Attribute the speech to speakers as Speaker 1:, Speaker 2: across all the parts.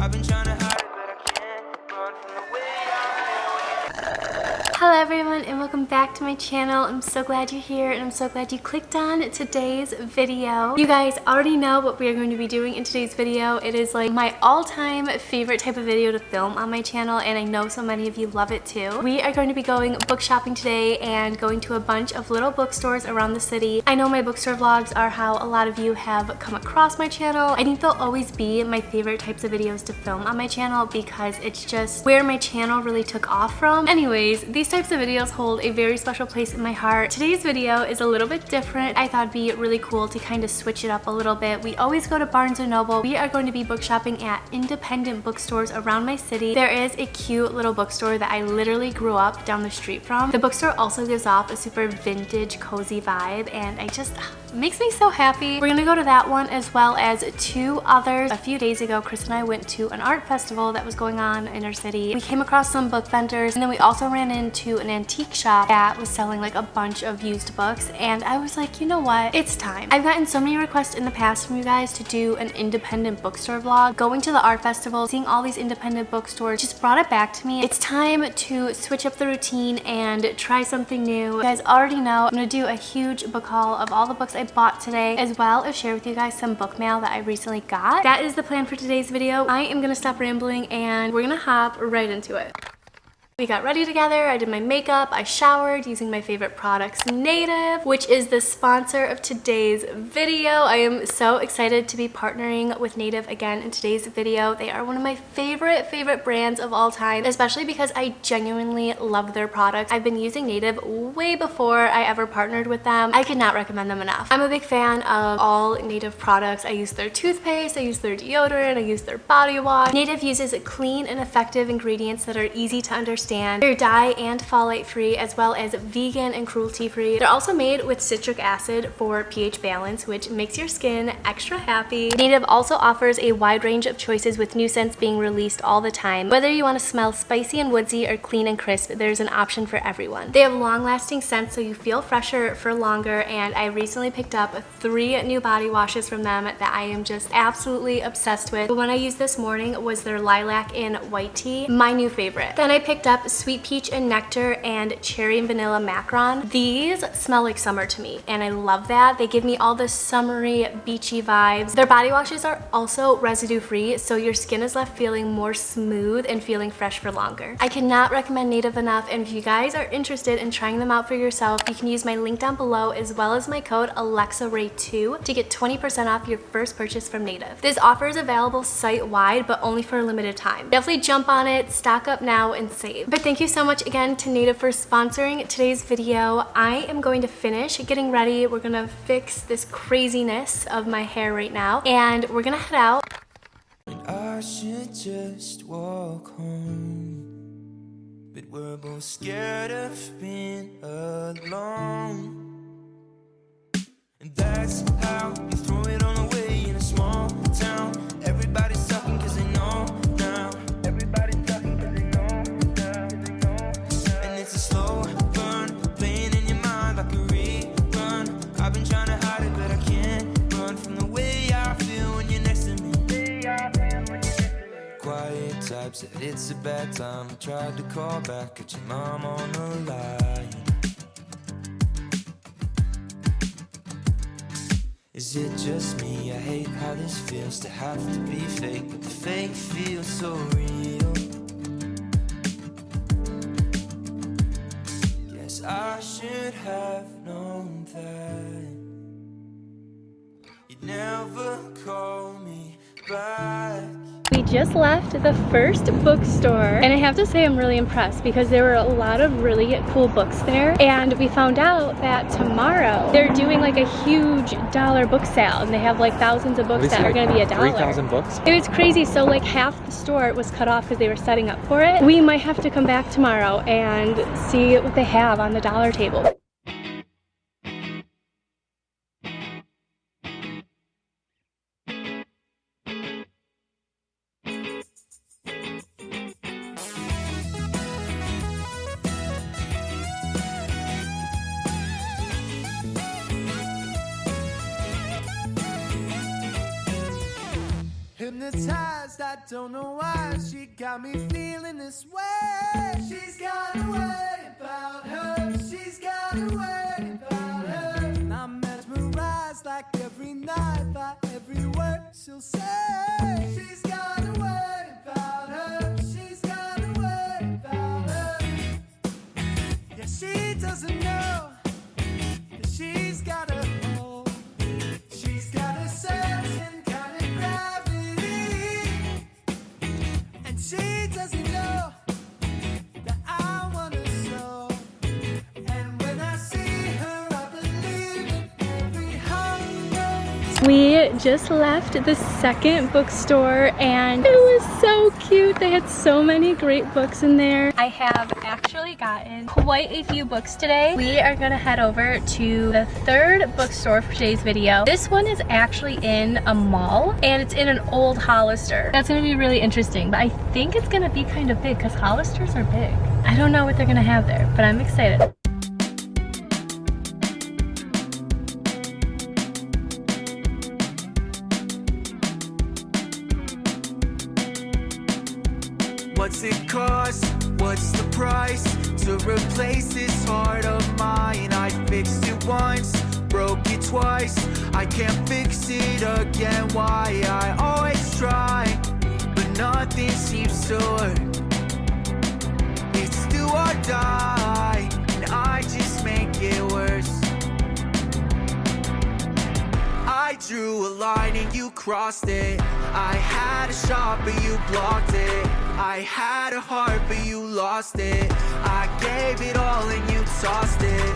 Speaker 1: I've been trying to hide it, but I can't run from the way I feel.
Speaker 2: Hello everyone and welcome back to my channel. I'm so glad you're here and I'm so glad you clicked on today's video. You guys already know what we are going to be doing in today's video. It is like my all-time favorite type of video to film on my channel, and I know so many of you love it too. We are going to be going book shopping today and going to a bunch of little bookstores around the city. I know my bookstore vlogs are how a lot of you have come across my channel. I think they'll always be my favorite types of videos to film on my channel because it's just where my channel really took off from. Anyways, these types of videos hold a very special place in my heart. Today's video is a little bit different. I thought it'd be really cool to kind of switch it up a little bit. We always go to Barnes & Noble. We are going to be book shopping at independent bookstores around my city. There is a cute little bookstore that I literally grew up down the street from. The bookstore also gives off a super vintage, cozy vibe, and it makes me so happy. We're gonna go to that one as well as two others. A few days ago, Chris and I went to an art festival that was going on in our city. We came across some book vendors, and then we also ran into an antique shop that was selling like a bunch of used books, and I was like, you know what? It's time. I've gotten so many requests in the past from you guys to do an independent bookstore vlog. Going to the art festival, seeing all these independent bookstores just brought it back to me. It's time to switch up the routine and try something new. You guys already know I'm gonna do a huge book haul of all the books I bought today, as well as share with you guys some book mail that I recently got. That is the plan for today's video. I am gonna stop rambling and we're gonna hop right into it. We got ready together, I did my makeup, I showered using my favorite products, Native, which is the sponsor of today's video. I am so excited to be partnering with Native again in today's video. They are one of my favorite brands of all time, especially because I genuinely love their products. I've been using Native way before I ever partnered with them. I cannot recommend them enough. I'm a big fan of all Native products. I use their toothpaste, I use their deodorant, I use their body wash. Native uses clean and effective ingredients that are easy to understand. They're dye and phthalate free, as well as vegan and cruelty free. They're also made with citric acid for pH balance, which makes your skin extra happy. Native also offers a wide range of choices with new scents being released all the time. Whether you want to smell spicy and woodsy or clean and crisp, there's an option for everyone. They have long-lasting scents so you feel fresher for longer, and I recently picked up 3 new body washes from them that I am just absolutely obsessed with. The one I used this morning was their lilac and white tea, my new favorite. Then I picked up sweet peach and nectar and cherry and vanilla macaron. These smell like summer to me, and I love that. They give me all the summery, beachy vibes. Their body washes are also residue free, so your skin is left feeling more smooth and feeling fresh for longer. I cannot recommend Native enough, and if you guys are interested in trying them out for yourself, you can use my link down below as well as my code AlexaRae2 to get 20% off your first purchase from Native. This offer is available site-wide, but only for a limited time. Definitely jump on it, stock up now, and save. But thank you so much again to Native for sponsoring today's video. I am going to finish getting ready. We're gonna fix this craziness of my hair right now, and we're gonna head out.
Speaker 1: I should just walk home, but we're both scared of being alone. And that's how you throw it all away in a small town. Everybody's talking cause they know now. Everybody's talking cause they know now. And it's a slow burn, playing in your mind like a rerun. I've been trying to hide it, but I can't run from the way I feel when you're next to me. Quiet type said it's a bad time. I tried to call back, got your mom on the line. Is it just me? I hate how this feels to have to be fake, but the fake feels so real. Guess I should have known that you'd never call me back.
Speaker 2: We just left the first bookstore, and I have to say I'm really impressed because there were a lot of really cool books there, and we found out that tomorrow they're doing like a huge dollar book sale, and they have like thousands of books that are going to be $1.
Speaker 3: 3,000 books?
Speaker 2: It was crazy. So like half the store was cut off because they were setting up for it. We might have to come back tomorrow and see what they have on the dollar table.
Speaker 1: Hypnotized mesmerized, I don't know why she got me feeling this way. She's got a way about her. She's got a way about her. And I'm mesmerized like every night by every word she'll say. She's got a way about her. She's got a way about her. Yeah, she doesn't know that she's got a hold. She's got a certain kind of gravity, and she doesn't know that I want her so. And when I see her, I believe in every hunger.
Speaker 2: We just left the second bookstore and it was so cute. They had so many great books in there. I have actually gotten quite a few books today. We are gonna head over to the third bookstore for today's video. This one is actually in a mall and it's in an old Hollister. That's gonna be really interesting, but I think it's gonna be kind of big because Hollisters are big. I don't know what they're gonna have there, but I'm excited.
Speaker 1: What's it cost? What's the price to replace this heart of mine? I fixed it once, broke it twice. I can't fix it again. Why? I always try, but nothing seems to work. It's do or die, and I just make it worse. I drew a line and you crossed it. I had a shot but you blocked it. I had a heart but you lost it. I gave it all and you tossed it.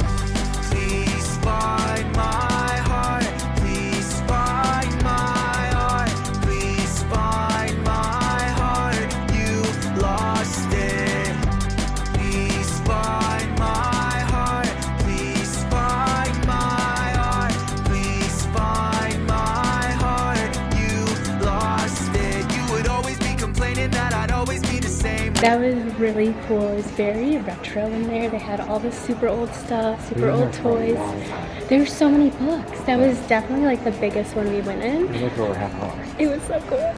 Speaker 1: Please find my heart. Please find my heart. Please find my heart. You lost it. Please find my heart. Please find my heart. Please find my heart. You lost it. You would always be complaining that I'd always be the same.
Speaker 2: That was really cool. It was very retro in there. They had all this super old stuff, super old toys. There's so many books. That was definitely like the biggest one we went in. It was so cool.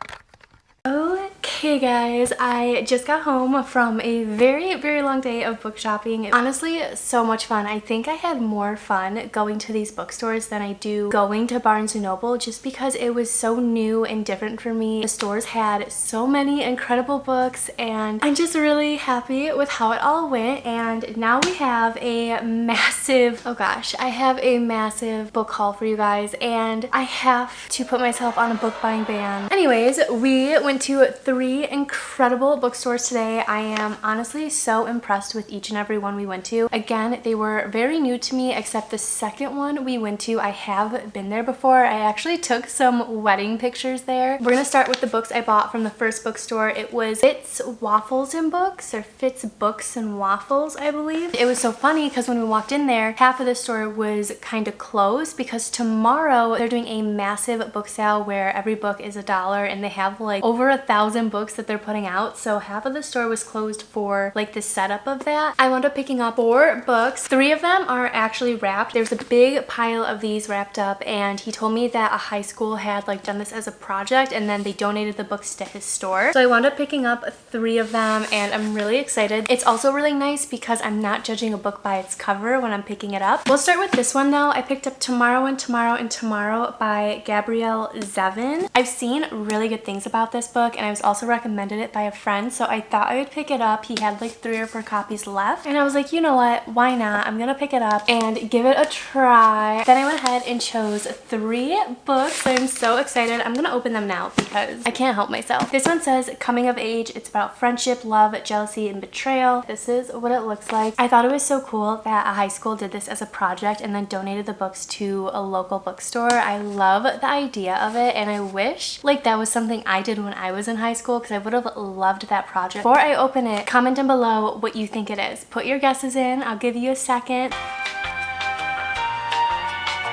Speaker 2: Okay guys, I just got home from a very long day of book shopping. Honestly, so much fun. I think I had more fun going to these bookstores than I do going to Barnes & Noble just because it was so new and different for me. The stores had so many incredible books and I'm just really happy with how it all went. And now we have a massive, oh gosh, I have a massive book haul for you guys and I have to put myself on a book buying ban. Anyways, we went to 3 incredible bookstores today. I am honestly so impressed with each and every one we went to. Again, they were very new to me except the second one we went to. I have been there before. I actually took some wedding pictures there. We're gonna start with the books I bought from the first bookstore. It was Fitz Waffles and Books, or Fitz Books and Waffles, I believe. It was so funny because when we walked in there, half of the store was kind of closed because tomorrow they're doing a massive book sale where every book is $1 and they have like over 1,000 books that they're putting out, so half of the store was closed for like the setup of that. I wound up picking up 4 books. 3 of them are actually wrapped. There's a big pile of these wrapped up and he told me that a high school had like done this as a project and then they donated the books to his store. So I wound up picking up 3 of them and I'm really excited. It's also really nice because I'm not judging a book by its cover when I'm picking it up. We'll start with this one though. I picked up Tomorrow and Tomorrow and Tomorrow by Gabrielle Zevin. I've seen really good things about this book and I was also recommended it by a friend, so I thought I would pick it up. He had like 3 or 4 copies left and I was like, you know what, why not? I'm gonna pick it up and give it a try. Then I went ahead and chose 3 books. I'm so excited. I'm gonna open them now because I can't help myself. This one says Coming of Age. It's about friendship, love, jealousy, and betrayal. This is what it looks like. I thought it was so cool that a high school did this as a project and then donated the books to a local bookstore. I love the idea of it and I wish like that was something I did when I was in high school because I would have loved that project. Before I open it, comment down below what you think it is. Put your guesses in. I'll give you a second.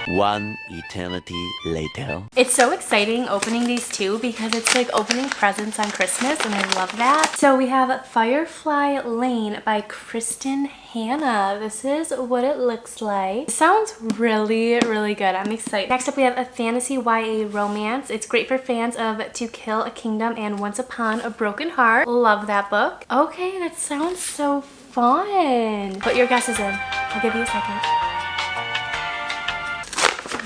Speaker 3: One eternity later.
Speaker 2: It's so exciting opening these two because it's like opening presents on Christmas and I love that. So we have Firefly Lane by Kristen Hanna. This is what it looks like. It sounds really, really good. I'm excited. Next up we have a fantasy YA romance. It's great for fans of To Kill a Kingdom and Once Upon a Broken Heart. Love that book. Okay, that sounds so fun. Put your guesses in. I'll give you a second.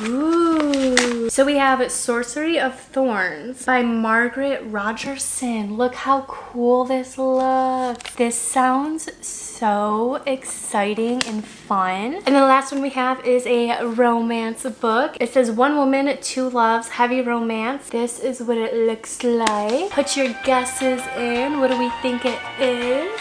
Speaker 2: Ooh. So we have Sorcery of Thorns by Margaret Rogerson. Look how cool this looks. This sounds so exciting and fun. And the last one we have is a romance book. It says One Woman, Two Loves, Heavy Romance. This is what it looks like. Put your guesses in. What do we think it is?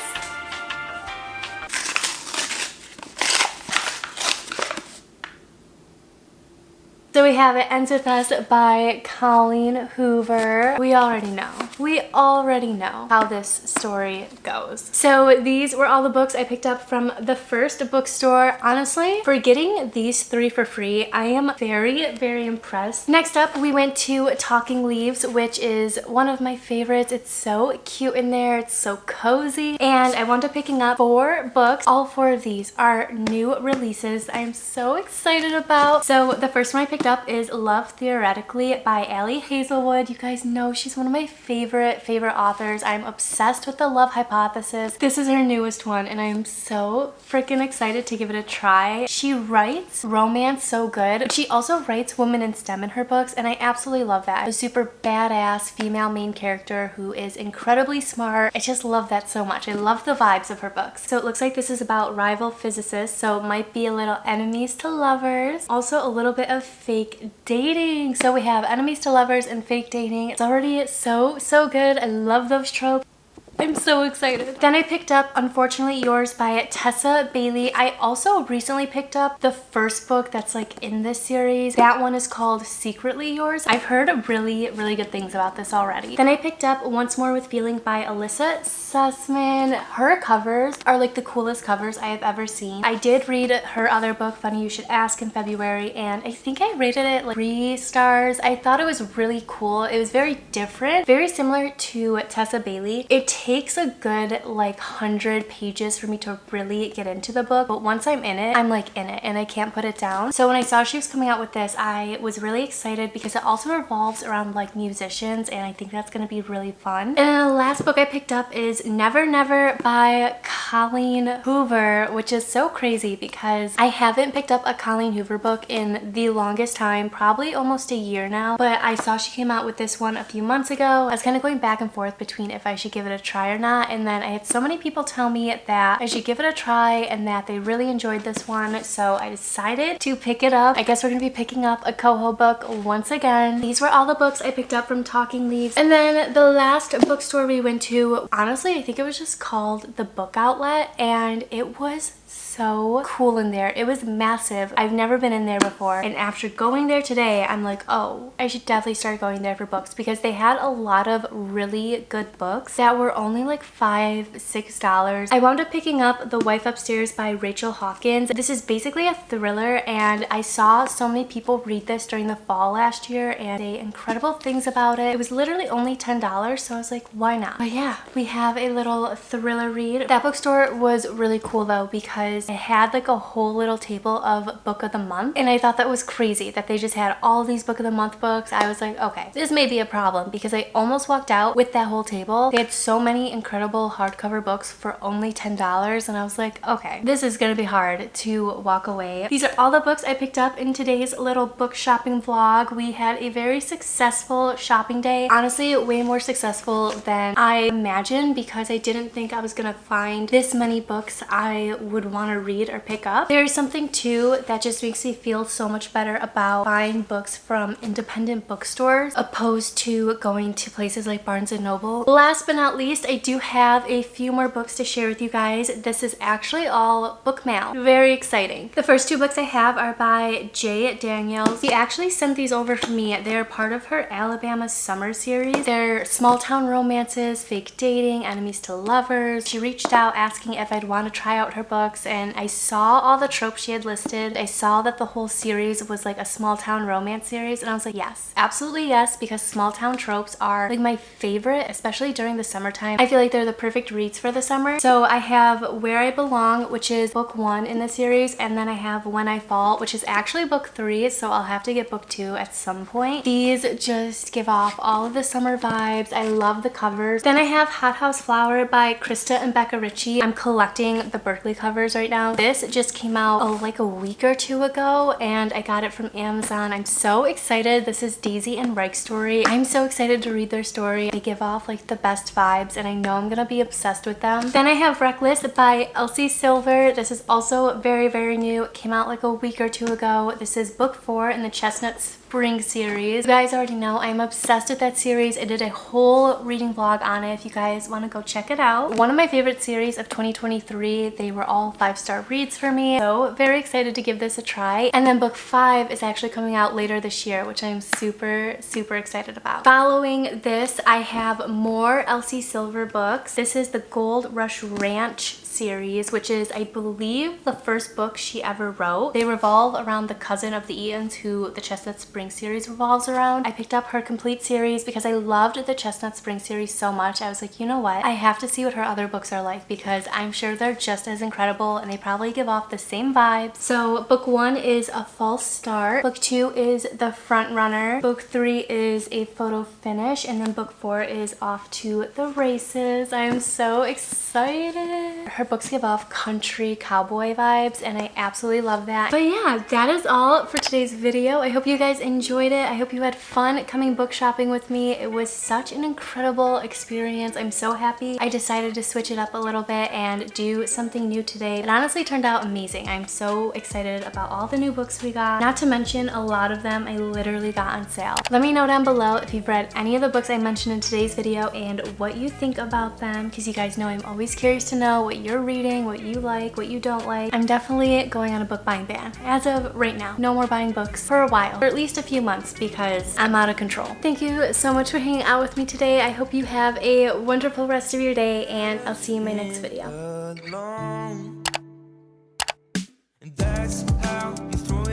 Speaker 2: So we have It Ends With Us by Colleen Hoover. We already know how this story goes. So these were all the books I picked up from the first bookstore. Honestly, for getting these 3 for free, I am very, very impressed. Next up, we went to Talking Leaves, which is one of my favorites. It's so cute in there. It's so cozy. And I wound up picking up 4 books. All 4 of these are new releases I'm so excited about. So the first one I picked up is Love Theoretically by Ali Hazelwood. You guys know she's one of my favorite authors. I'm obsessed with The Love Hypothesis. This is her newest one and I am so freaking excited to give it a try. She writes romance so good. She also writes women in STEM in her books and I absolutely love that. A super badass female main character who is incredibly smart. I just love that so much. I love the vibes of her books. So it looks like this is about rival physicists, so it might be a little enemies to lovers. Also a little bit of fake dating. So we have enemies to lovers and fake dating. It's already so good. I love those tropes. I'm so excited. Then I picked up Unfortunately Yours by Tessa Bailey. I also recently picked up the first book that's like in this series. That one is called Secretly Yours. I've heard really good things about this already. Then I picked up Once More with Feeling by Alyssa Sussman. Her covers are like the coolest covers I have ever seen. I did read her other book, Funny You Should Ask, in February, and I think I rated it like 3 stars. I thought it was really cool. It was very different, very similar to Tessa Bailey. It takes a good like 100 pages for me to really get into the book, but once I'm in it, I'm like in it and I can't put it down. So when I saw she was coming out with this, I was really excited because it also revolves around like musicians and I think that's gonna be really fun. And then the last book I picked up is Never Never by Colleen Hoover, which is so crazy because I haven't picked up a Colleen Hoover book in the longest time, probably almost a year now, but I saw she came out with this one a few months ago. I was kind of going back and forth between if I should give it a try or not, and then I had so many people tell me that I should give it a try and that they really enjoyed this one, so I decided to pick it up. I guess we're gonna be picking up a Coho book once again. These were all the books I picked up from Talking Leaves. And then the last bookstore we went to, honestly I think it was just called the Book Outlet, and it was so cool in there. It was massive. I've never been in there before, and after going there today, I'm like, oh, I should definitely start going there for books because they had a lot of really good books that were only like $5-6. I wound up picking up The Wife Upstairs by Rachel Hawkins. This is basically a thriller, and I saw so many people read this during the fall last year and say incredible things about it. It was literally only $10, so I was like, why not? But yeah, we have a little thriller read. That bookstore was really cool though because it had like a whole little table of book of the month, and I thought that was crazy that they just had all these book of the month books. I was like, okay, this may be a problem because I almost walked out with that whole table. They had so many incredible hardcover books for only $10, and I was like, okay, this is gonna be hard to walk away. These are all the books I picked up in today's little book shopping vlog. We had a very successful shopping day. Honestly, way more successful than I imagined because I didn't think I was gonna find this many books I would want to read or pick up. There's something too that just makes me feel so much better about buying books from independent bookstores opposed to going to places like Barnes & Noble. Last but not least, I do have a few more books to share with you guys. This is actually all book mail. Very exciting. The first 2 books I have are by Jay Daniels. He actually sent these over for me. They're part of her Alabama Summer series. They're small town romances, fake dating, enemies to lovers. She reached out asking if I'd want to try out her books. books and I saw all the tropes she had listed. I saw that the whole series was like a small town romance series, and I was like, yes, absolutely yes, because small town tropes are like my favorite, especially during the summertime. I feel like they're the perfect reads for the summer. So I have Where I Belong, which is book 1 in the series, and then I have When I Fall, which is actually book 3, so I'll have to get book 2 at some point. These just give off all of the summer vibes. I love the covers. Then I have Hot House Flower by Krista and Becca Ritchie. I'm collecting the Berkeley covers right now. This just came out like a week or 2 ago, and I got it from Amazon. I'm so excited. This is Daisy and Reich story. I'm so excited to read their story. They give off like the best vibes, and I know I'm gonna be obsessed with them. Then I have Reckless by Elsie Silver. This is also very, very new. It came out like a week or 2 ago. This is book 4 in the Chestnut Spring series. You guys already know I'm obsessed with that series. I did a whole reading vlog on it if you guys want to go check it out. One of my favorite series of 2023. They were all 5-star reads for me, so very excited to give this a try. And then book 5 is actually coming out later this year, which I'm super, super excited about. Following this, I have more Elsie Silver books. This is the Gold Rush Ranch series, which is, I believe, the first book she ever wrote. They revolve around the cousin of the Eatons who the Chestnut Spring series revolves around. I picked up her complete series because I loved the Chestnut Spring series so much. I was like, you know what? I have to see what her other books are like because I'm sure they're just as incredible and they probably give off the same vibes. So book 1 is A False Start. Book 2 is The Front Runner. Book 3 is A Photo Finish. And then book 4 is Off to the Races. I am so excited. Her books give off country cowboy vibes and I absolutely love that. But yeah, that is all for today's video. I hope you guys enjoyed it. I hope you had fun coming book shopping with me. It was such an incredible experience. I'm so happy I decided to switch it up a little bit and do something new today. It honestly turned out amazing. I'm so excited about all the new books we got. Not to mention a lot of them I literally got on sale. Let me know down below if you've read any of the books I mentioned in today's video and what you think about them, because you guys know I'm always curious to know what you're reading, what you like, what you don't like. I'm definitely going on a book buying ban as of right now. No more buying books for a while, for at least a few months, because I'm out of control. Thank you so much for hanging out with me today. I hope you have a wonderful rest of your day and I'll see you in my next video.
Speaker 1: And that's how you throw